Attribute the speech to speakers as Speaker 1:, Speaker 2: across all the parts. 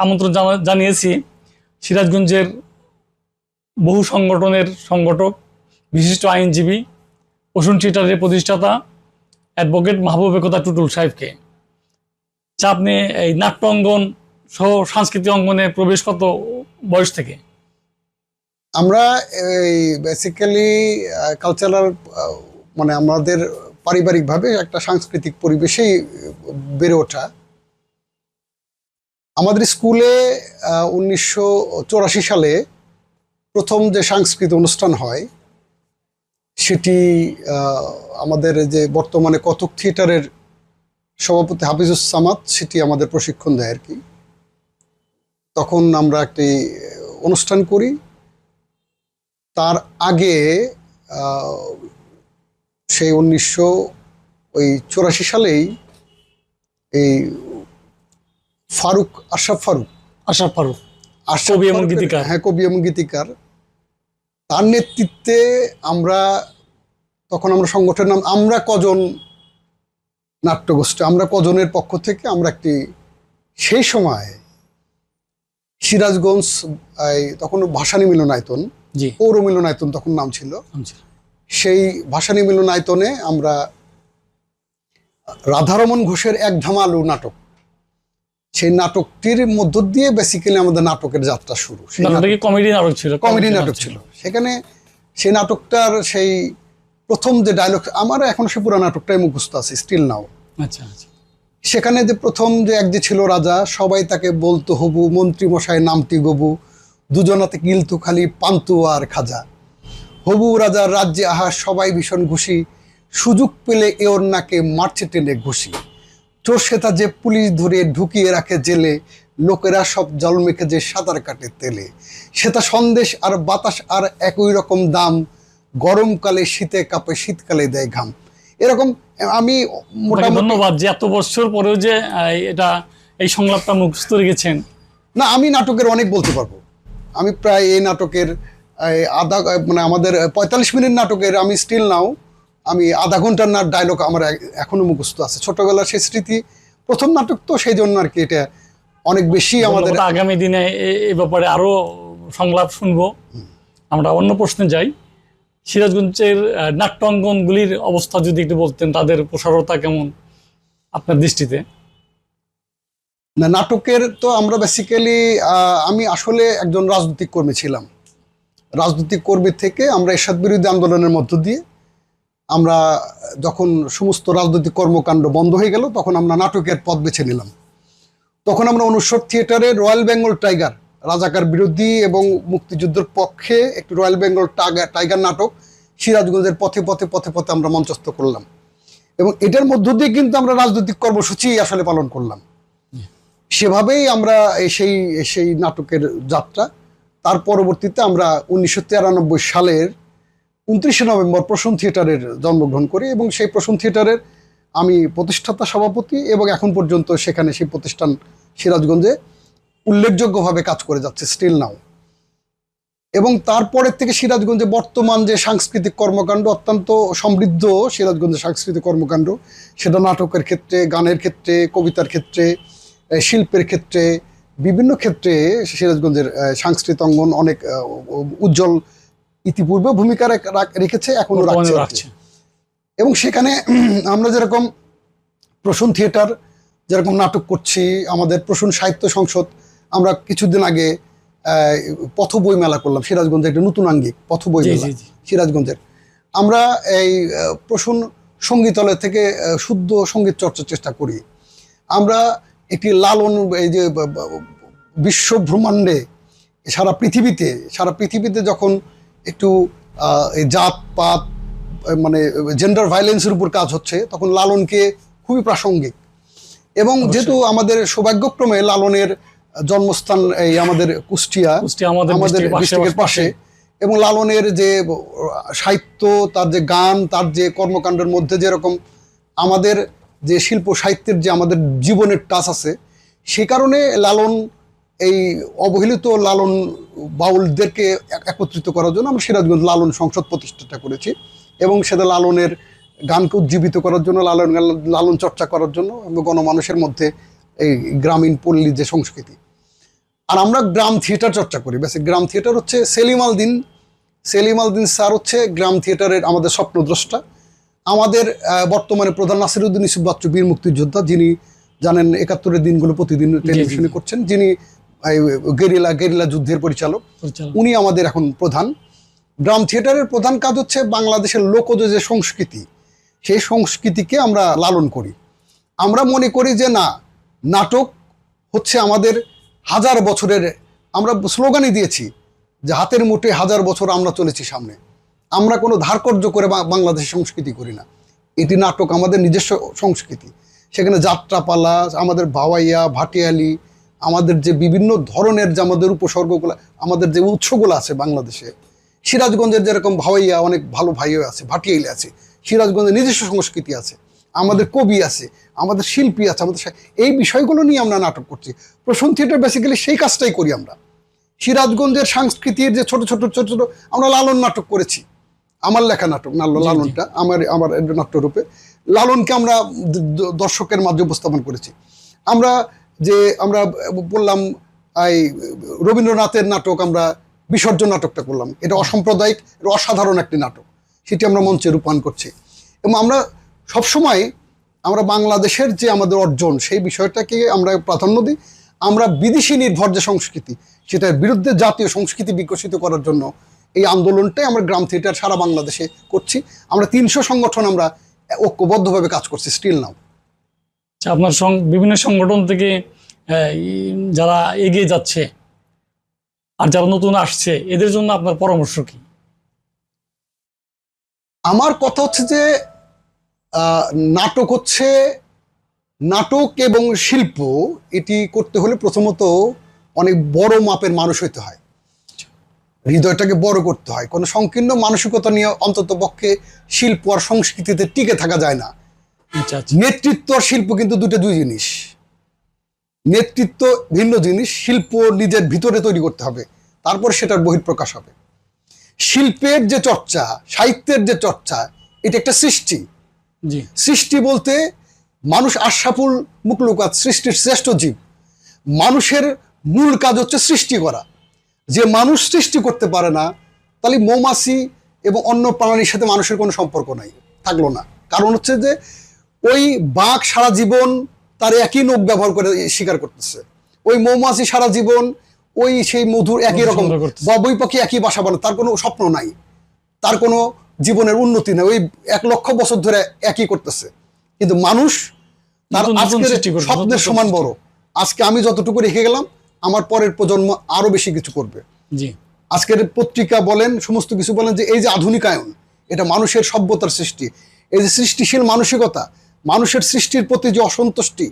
Speaker 1: আমন্ত্রণ জানিয়েছি সিরাজগঞ্জের বহু সংগঠনের সংগঠক, বিশিষ্ট আইনজীবী, প্রসূন থিয়েটারের প্রতিষ্ঠাতা অ্যাডভোকেট মাহবুব একতা টুটুল সাহেবকে। আপনি এই নাট্য অঙ্গন সহ সাংস্কৃতিক অঙ্গনে প্রবেশ কত বয়স থেকে?
Speaker 2: আমরা এই বেসিক্যালি কালচারাল মানে আমাদের পারিবারিকভাবে একটা সাংস্কৃতিক পরিবেশেই বেড়ে ওঠা। আমাদের স্কুলে 1984 সালে প্রথম যে সাংস্কৃতিক অনুষ্ঠান হয় সেটি আমাদের যে বর্তমানে কত্থক থিয়েটারের সভাপতি হাফিজুস সামাদ সেটি আমাদের প্রশিক্ষণ দেয় আর কি। তখন আমরা একটি অনুষ্ঠান করি। তার আগে সেই 1984 সালেই এই আশরাফ ফারুক কবি এবং গীতিকার, হ্যাঁ কবি এবং গীতিকার, তার নেতৃত্বে তখন আমরা সংগঠনের নাম আমরা কজন নাট্যগোষ্ঠী, আমরা কজনের পক্ষ থেকে আমরা একটি সেই সময় সিরাজগঞ্জ তখন ভাসানী মিলনায়তন, পৌর মিলনায়তন তখন নাম ছিল, সেই ভাসানী মিলনায়তনে আমরা রাধারমন ঘোষের এক ধামালু নাটক, সেই নাটকটির মধ্য দিয়ে বেসিক্যালি আমাদের নাটকের যাত্রা শুরু।
Speaker 1: কমেডি নাটক ছিল। সেখানে
Speaker 2: সেই নাটকটার সেই প্রথম যে ডায়লগ, আমার এখন সে পুরো নাটকটাই মুখস্থ আছে স্টিল নাও।
Speaker 1: আচ্ছা,
Speaker 2: সেখানে যে প্রথম যে এক যে ছিল রাজা, সবাই তাকে বলতো হবু, মন্ত্রী মশাই নামটি গবু, দুজনাতে গিলতু খালি পান্তু আর খাজা, হবু রাজার রাজ্যে আহা সবাই ভীষণ খুশি, সুযোগ পেলে এওর নাকে মারছে টেনে ঘুষি, চোর সেতা যে পুলিশ ধরে ঢুকিয়ে রাখে জেলে, লোকেরা সব জল মেখে যে সাঁতার কাটে তেলে, সেটা সন্দেশ আর বাতাস আর একই রকম দাম, গরমকালে শীতে কাঁপে শীতকালে দেয় ঘাম। এরকম আমি মোটামুটি
Speaker 1: ধন্যবাদ যে এত বছর পরেও যে এটা এই সংলাপটা মুখস্থ রেখেছেন।
Speaker 2: না, আমি নাটকের অনেক বলতে পারবো। আমি প্রায় এই নাটকের মানে আমাদের 45 মিনিট নাটকের আমি স্টিল নাও আমি আধা ঘন্টার ডায়লগ আমার এখনো মুখস্থ আছে। ছোটবেলার সেই স্মৃতি, প্রথম নাটক তো, সেই জন্য আর কি এটা অনেক বেশি আমাদের।
Speaker 1: আগামী দিনে এই ব্যাপারে আরো সংলাপ শুনবো। আমরা অন্য প্রশ্নে যাই। সিরাজগঞ্জের নাট্যাঙ্গনগুলির অবস্থা যদি একটু বলতেন, তাদের প্রসারতা কেমন আপনার দৃষ্টিতে?
Speaker 2: না, নাটকের তো আমরা বেসিক্যালি আমি আসলে একজন রাজনৈতিক কর্মী ছিলাম। রাজনৈতিক কর্মী থেকে আমরা এরশাদ বিরোধী আন্দোলনের মধ্য দিয়ে আমরা যখন সমস্ত রাজনৈতিক কর্মকাণ্ড বন্ধ হয়ে গেল, তখন আমরা নাটকের পথ বেছে নিলাম। তখন আমরা অনুষদ থিয়েটারে রয়্যাল বেঙ্গল টাইগার, রাজাকার বিরোধী এবং মুক্তিযুদ্ধের পক্ষে একটি রয়্যাল বেঙ্গল টাইগার নাটক সিরাজগঞ্জের পথে পথে পথে পথে আমরা মঞ্চস্থ করলাম, এবং এটার মধ্য দিয়ে কিন্তু আমরা রাজনৈতিক কর্মসূচি আসলে পালন করলাম। সেভাবেই আমরা সেই নাটকের যাত্রা। তার পরবর্তীতে আমরা 1993 সালের 29 নভেম্বর প্রসূন থিয়েটারের জন্মগ্রহণ করি, এবং সেই প্রসূন থিয়েটারের আমি প্রতিষ্ঠাতা সভাপতি, এবং এখন পর্যন্ত সেখানে সেই প্রতিষ্ঠান সিরাজগঞ্জে উল্লেখযোগ্যভাবে কাজ করে যাচ্ছে স্টিল নাও। এবং তারপরের থেকে সিরাজগঞ্জে বর্তমান যে সাংস্কৃতিক কর্মকাণ্ড অত্যন্ত সমৃদ্ধ, সিরাজগঞ্জের সাংস্কৃতিক কর্মকাণ্ড, সেটা নাটকের ক্ষেত্রে, গানের ক্ষেত্রে, কবিতার ক্ষেত্রে, শিল্পের ক্ষেত্রে, বিভিন্ন ক্ষেত্রে সিরাজগঞ্জের সাংস্কৃতিক অঙ্গন অনেক উজ্জ্বল ইতিপূর্বে ভূমিকা রেখেছে, এখনো রাখছে। এবং সেখানে আমরা যেরকম প্রসূন থিয়েটার যেরকম নাটক করছি, আমাদের প্রসূন সাহিত্য সংসদ, আমরা কিছুদিন আগে পথ বই মেলা করলাম সিরাজগঞ্জে, একটা নতুন আঙ্গিক পথ বই মেলা সিরাজগঞ্জের। আমরা এই প্রসূন সঙ্গীতালয় থেকে শুদ্ধ সঙ্গীত চর্চার চেষ্টা করি। আমরা একটি লালন, এই যে বিশ্ব ব্রহ্মাণ্ডে সারা পৃথিবীতে যখন একটু জাতপাত মানে জেন্ডার ভায়োলেন্সের উপর কাজ হচ্ছে, তখন লালনকে খুবই প্রাসঙ্গিক। এবং যেহেতু আমাদের সৌভাগ্যক্রমে লালনের জন্মস্থান এই আমাদের কুষ্টিয়া, আমাদের ডিস্ট্রিক্টের পাশে, এবং লালনের যে সাহিত্য, তার যে গান, তার যে কর্মকাণ্ডের মধ্যে যেরকম আমাদের যে শিল্প সাহিত্যের যে আমাদের জীবনের টাচ আছে, সে কারণে লালন, এই অবহেলিত লালন বাউলদেরকে একত্রিত করার জন্য আমরা সিরাজগঞ্জ লালন সংসদ প্রতিষ্ঠাটা করেছি, এবং সেটা লালনের গানকে উজ্জীবিত করার জন্য, লালন চর্চা করার জন্য, গণমানুষের মধ্যে এই গ্রামীণ পল্লী যে সংস্কৃতি আর আমরা গ্রাম থিয়েটার চর্চা করি। বেসিক গ্রাম থিয়েটার হচ্ছে সেলিম আল দিন স্যার হচ্ছে গ্রাম থিয়েটারের আমাদের স্বপ্নদ্রষ্টা। আমাদের বর্তমানে প্রধান নাসিরউদ্দিন ইউসুফ বাচ্চু বীর মুক্তিযোদ্ধা, যিনি জানেন ৭১-এর দিনগুলো প্রতিদিন টেলিভিশনে করছেন, যিনি গেরিলা যুদ্ধের পরিচালক, উনি আমাদের এখন প্রধান। গ্রাম থিয়েটারের প্রধান কাজ হচ্ছে বাংলাদেশের লোকজ যে সংস্কৃতি, সেই সংস্কৃতিকে আমরা লালন করি। আমরা মনে করি যে না, নাটক হচ্ছে আমাদের হাজার বছরের, আমরা স্লোগানই দিয়েছি যে হাতের মুঠে হাজার বছর আমরা চলেছি সামনে। আমরা কোনো ধারকর্য করে বাংলাদেশের সংস্কৃতি করি না, এটি নাটক আমাদের নিজস্ব সংস্কৃতি। সেখানে যাত্রাপালা, আমাদের ভাওয়াইয়া, ভাটিয়ালি, আমাদের যে বিভিন্ন ধরনের যে আমাদের উপসর্গগুলো, আমাদের যে উৎসগুলো আছে বাংলাদেশে, সিরাজগঞ্জের যেরকম ভাওয়াইয়া অনেক ভালো ভাইও আছে, ভাটিয়ালি আছে, সিরাজগঞ্জের নিজস্ব সংস্কৃতি আছে, আমাদের কবি আছে, আমাদের শিল্পী আছে, আমাদের এই বিষয়গুলো নিয়ে আমরা নাটক করছি। প্রসূন থিয়েটার বেসিক্যালি সেই কাজটাই করি আমরা। সিরাজগঞ্জের সংস্কৃতির যে ছোট ছোট আমরা লালন নাটক করেছি, আমার লেখা নাটক লালনটা আমার নাট্যরূপে লালনকে আমরা দর্শকের মাঝে উপস্থাপন করেছি। আমরা বললাম এই রবীন্দ্রনাথের নাটক, আমরা বিসর্জন নাটকটা করলাম, এটা অসাম্প্রদায়িক, এটা অসাধারণ একটি নাটক, সেটি আমরা মঞ্চে রূপায়ণ করছি। এবং আমরা সবসময় আমরা বাংলাদেশের যে আমাদের অর্জন, সেই বিষয়টাকে আমরা প্রাধান্য দিই। আমরা বিদেশি নির্ভর যে সংস্কৃতি, সেটার বিরুদ্ধে জাতীয় সংস্কৃতি বিকশিত করার জন্য এই আন্দোলনটাই আমরা গ্রাম থিয়েটার সারা বাংলাদেশে করছি। আমরা ৩০০ সংগঠন আমরা ঐক্যবদ্ধভাবে কাজ করছি স্টিল নাও।
Speaker 1: আপনার বিভিন্ন সংগঠন থেকে যারা এগিয়ে যাচ্ছে আর যারা নতুন আসছে, এদের জন্য আপনার পরামর্শ কি?
Speaker 2: আমার কথা হচ্ছে যে নাটক এবং শিল্প, এটি করতে হলে প্রথমত অনেক বড় মাপের মানুষ হইতে হয়, হৃদয়টাকে বড় করতে হয়। কোনো সংকীর্ণ মানসিকতা নিয়ে অন্তত পক্ষে শিল্প আর সংস্কৃতিতে টিকে থাকা যায় না। নেতৃত্ব আর শিল্প কিন্তু দুই জিনিস। নেতৃত্ব ভিন্ন জিনিস, শিল্প নিজের ভিতরে তৈরি করতে হবে, তারপর সেটার বহিঃপ্রকাশ হবে। শিল্পের যে চর্চা, সাহিত্যের যে চর্চা, এটা একটা সৃষ্টি। সৃষ্টি বলতে মানুষ আশরাফুল মুখলুকাত, সৃষ্টির শ্রেষ্ঠ জীব। মানুষের মূল কাজ হচ্ছে সৃষ্টি করা। যে মানুষ সৃষ্টি করতে পারে না, তাহলে মৌমাছি এবং অন্য প্রাণীর সাথে মানুষের কোনো সম্পর্ক নাই, থাকলো না। কারণ হচ্ছে যে ওই বাঘ সারা জীবন তার একই নখ ব্যবহার করে শিকার করতেছে, ওই মৌমাছি সারা জীবন ওই সেই মধুর একই রকম, বই পাখি একই বাসা বানায়, তার কোনো স্বপ্ন নাই, তার কোনো জীবনের উন্নতি নেই, ওই ১,০০,০০০ বছর ধরে একই করতেছে। কিন্তু মানুষ তার আজকের স্বপ্নের সমান বড়। আজকে আমি যতটুকু রেখে গেলাম, আমার পরের প্রজন্ম আরো বেশি কিছু করবে। আজকের পত্রিকা বলেন, সমস্ত কিছু বলেন যে এই যে আধুনিকায়ন, এটা মানুষের সভ্যতার সৃষ্টি। এই যে সৃষ্টিশীল মানসিকতা, মানুষের সৃষ্টির প্রতি যে অসন্তুষ্টি,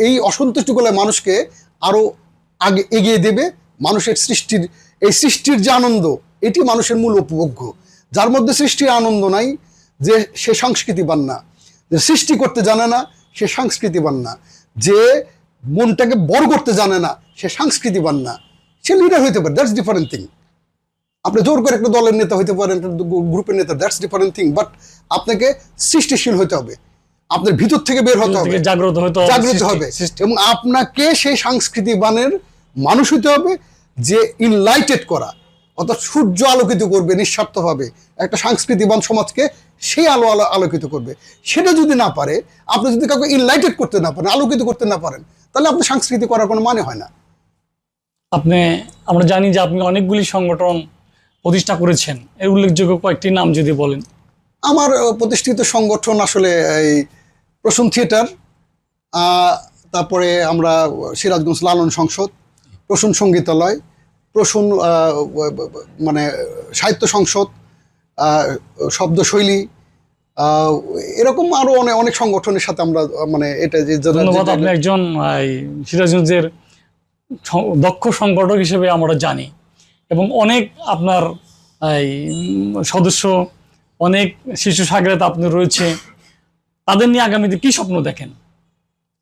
Speaker 2: এই অসন্তুষ্টিগুলো মানুষকে আরো আগে এগিয়ে দেবে। মানুষের সৃষ্টির যে আনন্দ, এটি মানুষের মূল উপভোগ্য। যার মধ্যে সৃষ্টির আনন্দ নাই, যে সে সংস্কৃতিবান না। যে সৃষ্টি করতে জানে না, সে সংস্কৃতিবান না। যে মনটাকে বড় করতে জানে না, সে সংস্কৃতিবান না। সে লিডার হইতে পারে, দ্যাটস ডিফারেন্ট থিং। আপনি জোর করে একটা দলের নেতা হইতে পারেন, একটা গ্রুপের নেতা, দ্যাটস ডিফারেন্ট থিং। বাট আপনাকে সৃষ্টিশীল হইতে হবে, আপনার ভিতর থেকে বের হতে হবে, জাগ্রত হবে, এবং আপনাকে সেই সংস্কৃতিবানের মানুষ হইতে হবে, যে ইনলাইটেড করা, অর্থাৎ সূর্য আলোকিত করবে নিঃস্বার্থভাবে একটা সংস্কৃতিবান সমাজকে, সেই আলোকিত করবে। সেটা যদি না পারে, আপনি যদি কাউকে ইনলাইটেড করতে না পারেন, আলোকিত করতে না পারেন, তাহলে আপনি সংস্কৃতি করার কোনো মানে হয় না।
Speaker 1: আমরা জানি যে আপনি অনেকগুলি সংগঠন প্রতিষ্ঠা করেছেন, এর উল্লেখযোগ্য কয়েকটি নাম যদি বলেন।
Speaker 2: আমার প্রতিষ্ঠিত সংগঠন আসলে এই প্রসূন থিয়েটার, তারপরে আমরা সিরাজগঞ্জ লালন সংসদ, প্রসূন সঙ্গীতালয়, প্রসূন মানে সাহিত্য সংসদ, শব্দশৈলী, এরকম আরো অনেক সংগঠনের সাথে আমরা মানে এটা যে
Speaker 1: আপনি একজন সিরাজগঞ্জের দক্ষ সংগঠক হিসেবে আমরা জানি, এবং অনেক আপনার সদস্য, অনেক শিশু সাগরেত আপনি রয়েছে, তাদের নিয়ে আগামীতে কি স্বপ্ন দেখেন?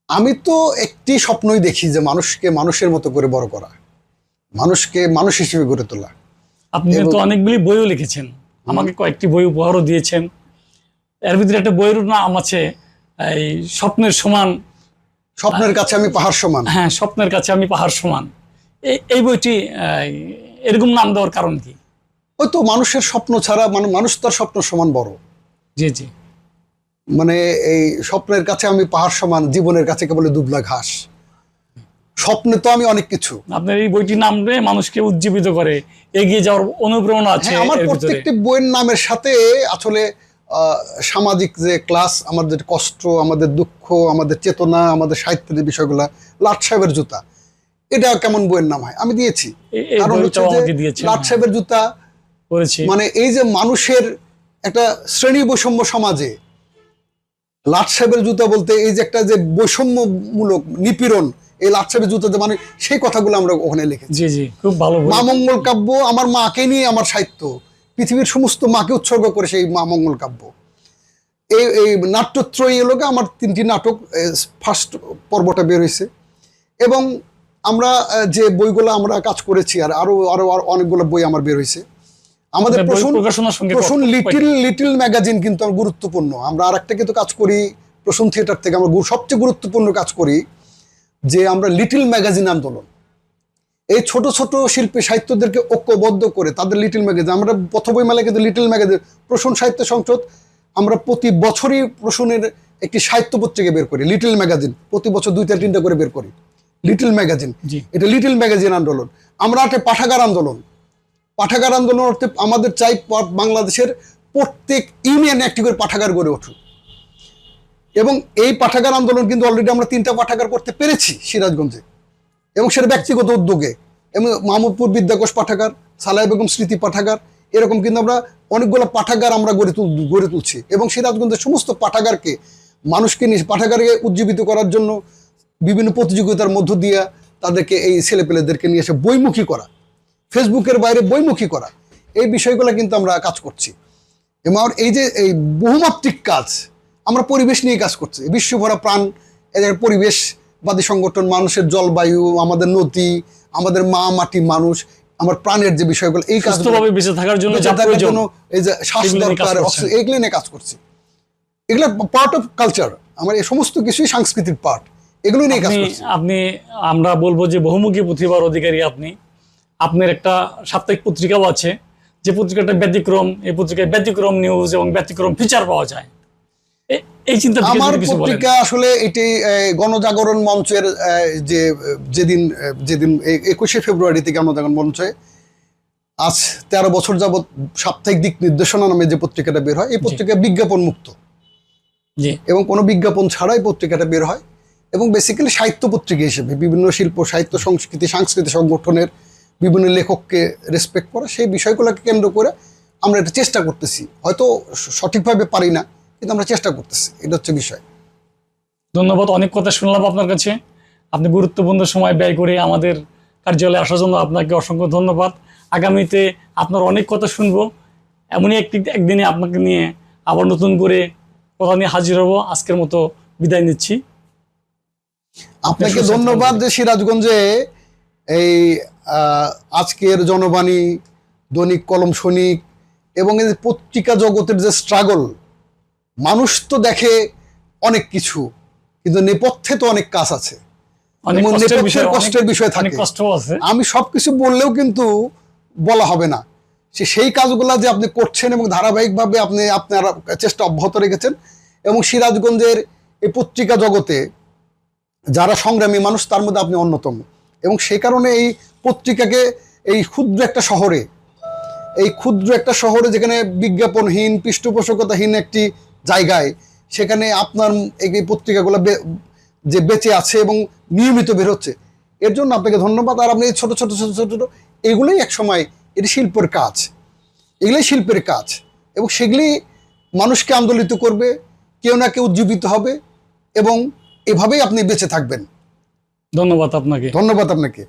Speaker 2: আমি তো একটি স্বপ্নই দেখি, যে মানুষকে মানুষের মতো করে বড় করা, মানুষকে মানুষ হিসেবে গড়ে তোলা।
Speaker 1: আপনি তো অনেকগুলি বইও লিখেছেন, আমাকে কয়েকটি বই উপহারও দিয়েছেন। এর ভিতরে একটা বইয়ের নাম আছে এই স্বপ্নের সমান,
Speaker 2: স্বপ্নের কাছে আমি পাহাড় সমান।
Speaker 1: হ্যাঁ, স্বপ্নের কাছে আমি পাহাড় সমান। এই বইটি এরকম নাম দেওয়ার কারণ কি?
Speaker 2: ওই তো মানুষের স্বপ্ন ছাড়া মানুষ তার স্বপ্ন সমান বড়।
Speaker 1: জি জি।
Speaker 2: মানে এই স্বপ্নের কাছে আমি পাহাড় সমান, জীবনের কাছে কেবল দুবলা ঘাস। স্বপ্নে তো আমি অনেক কিছু।
Speaker 1: আপনার এই বইটির নাম মানুষকে উজ্জীবিত করে, এগিয়ে যাওয়ার অনুপ্রেরণা আছে
Speaker 2: আমার
Speaker 1: এর ভিতরে।
Speaker 2: প্রত্যেকটি বইয়ের নামের সাথে আসলে সামাজিক যে ক্লাস, আমাদের কষ্ট, আমাদের দুঃখ, আমাদের চেতনা, আমাদের সাহিত্যের বিষয়গুলা। লাট সাহেবের জুতা, এটা কেমন বইয়ের নাম হয়? আমি দিয়েছি,
Speaker 1: এই
Speaker 2: কারণ হচ্ছে
Speaker 1: বইটাও
Speaker 2: যে
Speaker 1: আমাকে দিয়েছেন।
Speaker 2: লাট সাহেবের জুতা
Speaker 1: করেছি।
Speaker 2: মানে এই যে মানুষের একটা শ্রেণী বৈষম্য সমাজে, লাট সাহেবের জুতা বলতে এই যে একটা যে বৈষম্যমূলক নিপীড়ন, এই লাট সাহেবের জুতাতে মানে সেই কথাগুলো আমরা ওখানে লিখেছি।
Speaker 1: জি জি, খুব ভালো বই।
Speaker 2: মা মঙ্গল কাব্য আমার মাকে নিয়ে আমার সাহিত্য, পৃথিবীর সমস্ত মাকে উৎসর্গ করে সেই মা মঙ্গল কাব্য। এই নাট্যত্রয়ী এলোকে আমার 3টি নাটক, ফার্স্ট পর্বটা বের হয়েছে। এবং আমরা যে বইগুলো আমরা কাজ করেছি, আর আরো আরো অনেকগুলো বই আমার বের হয়েছে। আমাদের
Speaker 1: প্রকাশনার সঙ্গে
Speaker 2: প্রসূন লিটিল ম্যাগাজিন কিন্তু গুরুত্বপূর্ণ। আমরা আর একটা কিন্তু কাজ করি প্রসূন থিয়েটার থেকে, আমরা সবচেয়ে গুরুত্বপূর্ণ কাজ করি যে আমরা লিটিল ম্যাগাজিন আন্দোলন। এই ছোট ছোট শিল্পী সাহিত্যদেরকে ঐক্যবদ্ধ করে তাদের লিটিল ম্যাগাজিন, আমরা পথ বইমেলায় কিন্তু লিটিল ম্যাগাজিন, প্রসূন সাহিত্য সংসদ, আমরা প্রতি বছরই প্রসূনের একটি সাহিত্য পত্রিকা বের করি, লিটিল ম্যাগাজিন। প্রতি বছর 2-3টা করে বের করি লিটিল ম্যাগাজিন। এটা লিটিল ম্যাগাজিন আন্দোলন। আমরা একটা পাঠাগার আন্দোলন। পাঠাগার আন্দোলন অর্থে আমাদের চাই বাংলাদেশের প্রত্যেক ইউনিয়নে একটি করে পাঠাগার গড়ে উঠুক। এবং এই পাঠাগার আন্দোলন কিন্তু অলরেডি আমরা 3টা পাঠাগার করতে পেরেছি সিরাজগঞ্জে, এবং সেটা ব্যক্তিগত উদ্যোগে। এবং মাহমুদপুর বিদ্যাকোষ পাঠাগার, সালাহ বেগম স্মৃতি পাঠাগার, এরকম কিন্তু আমরা অনেকগুলো পাঠাগার আমরা গড়ে তুলছি। এবং সিরাজগঞ্জের সমস্ত পাঠাগারকে, মানুষকে নিয়ে পাঠাগারকে উজ্জীবিত করার জন্য বিভিন্ন প্রতিযোগিতার মধ্য দিয়ে তাদেরকে, এই ছেলেপেলেদেরকে নিয়ে এসে বইমুখী করা, ফেসবুকের বাইরে বইমুখী করা, এই বিষয়গুলো কিন্তু আমরা কাজ করছি। এবং এই যে এই বহুমাত্রিক কাজ, আমরা পরিবেশ নিয়ে কাজ করছি। বিশ্বভরা প্রাণ, এদের পরিবেশবাদী সংগঠন, মানুষের জলবায়ু, আমাদের নদী, আমাদের মা মাটি, মানুষ, আমার প্রাণের যে বিষয়গুলো, এই
Speaker 1: সুস্থভাবে বেঁচে থাকার জন্য
Speaker 2: এই যে শ্বাস দরকার, এগুলো নিয়ে কাজ করছি। এগুলো পার্ট অফ কালচার, আমার এই সমস্ত কিছুই সাংস্কৃতিক পার্ট, এগুলো নিয়ে কাজ করছি।
Speaker 1: আপনি, আমরা বলবো যে বহুমুখী প্রতিভার অধিকারী আপনি। আপনার একটা সাপ্তাহিক পত্রিকাও আছে, যে পত্রিকাটা ব্যতিক্রম, এই পত্রিকায় ব্যতিক্রম নিউজ এবং ব্যতিক্রম ফিচার পাওয়া যায়। এই চিন্তা
Speaker 2: আমার পত্রিকা আসলে এটি গণজাগরণ মঞ্চের যেদিন 21শে ফেব্রুয়ারি থেকে গণজাগরণ মঞ্চে আজ 13 বছর যাবৎ সাপ্তাহিক দিক নির্দেশনা নামে যে পত্রিকাটা বের হয়, এই পত্রিকা বিজ্ঞাপন মুক্ত এবং কোনো বিজ্ঞাপন ছাড়াই পত্রিকাটা বের হয়। এবং বেসিক্যালি সাহিত্য পত্রিকা হিসেবে বিভিন্ন শিল্প, সাহিত্য, সংস্কৃতি, সাংস্কৃতিক সংগঠনের বিভিন্ন লেখককে রেসপেক্ট করা, সেই বিষয়গুলোকে কেন্দ্র করে আমরা এটা চেষ্টা করতেছি। হয়তো সঠিকভাবে পারি না, কিন্তু আমরা চেষ্টা করতেছি, এটা হচ্ছে বিষয়।
Speaker 1: ধন্যবাদ, অনেক কথা শুনলাম আপনার কাছে। আপনি গুরুত্বপূর্ণ সময় ব্যয় করে আমাদের কার্যালয়ে আসার জন্য আপনাকে অসংখ্য ধন্যবাদ। আগামীতে আপনার অনেক কথা শুনবো, এমনই একদিনে আপনাকে নিয়ে আবার নতুন করে কথা নিয়ে হাজির হব। আজকের মতো বিদায় নিচ্ছি।
Speaker 2: আপনাকে ধন্যবাদ যে সিরাজগঞ্জে এই আজকের জনবাণী, দৈনিক কলম সৈনিক এবং এই পত্রিকা জগতের যে স্ট্রাগল, মানুষ তো দেখে অনেক কিছু, কিন্তু নেপথ্যে তো অনেক কাজ আছে, কষ্টের বিষয় থাকে। আমি সবকিছু বললেও কিন্তু বলা হবে না। সেই কাজগুলা যে আপনি করছেন এবং ধারাবাহিকভাবে আপনি আপনার চেষ্টা অব্যাহত রেখেছেন। এবং সিরাজগঞ্জের এই পত্রিকা জগতে যারা সংগ্রামী মানুষ, তার মধ্যে আপনি অন্যতম। এবং সেই কারণে এই পত্রিকাকে এই ক্ষুদ্র একটা শহরে যেখানে বিজ্ঞাপনহীন, পৃষ্ঠপোষকতাহীন একটি জায়গায়, সেখানে আপনার এই পত্রিকাগুলো যে বেঁচে আছে এবং নিয়মিত বের হচ্ছে, এর জন্য আপনাকে ধন্যবাদ। আর আপনি ছোট ছোট এগুলোই একসময় এটি শিল্পের কাজ, এগুলোই শিল্পের কাজ, এবং সেগুলি মানুষকে আন্দোলিত করবে, কেউ না কেউ উজ্জীবিত হবে, এবং এভাবেই আপনি বেঁচে থাকবেন।
Speaker 1: ধন্যবাদ আপনাকে।